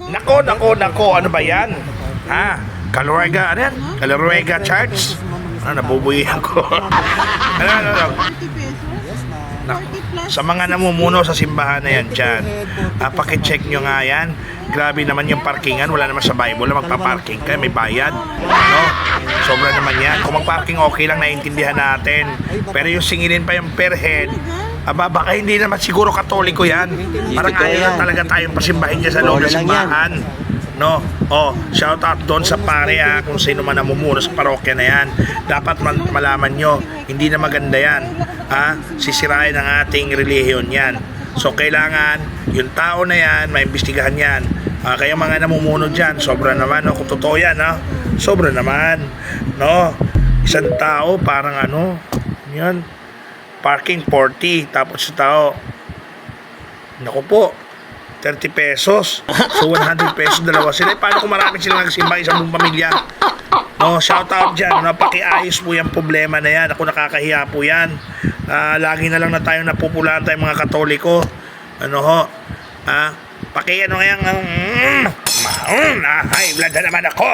Nako, ano ba yan? Ha? Calorega, ano yan? Calorega Church? Nabubuhay ako. Ano? 30 pesos? 40 plus? Sa mga namumuno sa simbahan na yan dyan, pakicheck nyo nga yan. Grabe naman yung parkingan, wala naman sa Bible na magpa-parking ka, may bayad, no? Sobra naman yan. Kung mag-parking okay lang, naiintindihan natin. Pero yung singilin pa yung per head, baka hindi naman siguro Katoliko yan. Parang ayaw lang talaga tayong pasimbahin dyan sa loob ng simbahan, no? Shout out doon sa pare, kung sino man namumuno sa parokya na yan. Dapat malaman nyo, hindi na maganda yan, sisirain ang ating relihiyon yan. So kailangan yung tao na yan, maimbestigahan yan. Kaya mga namumuno dyan, sobra naman, no? Kung totoo yan, sobra naman, no? Isang tao parang yan, parking 40, tapos sa tao, naku po, 30 pesos. So 100 pesos, dalawa sila. Paano kung marami silang nagsimba, isang buong pamilya? No, shout out dyan. Pakiayos po yung problema na yan. Ako, nakakahiya po yan. Lagi na lang na tayo napupulaan tayong mga Katoliko. High blood na naman ako.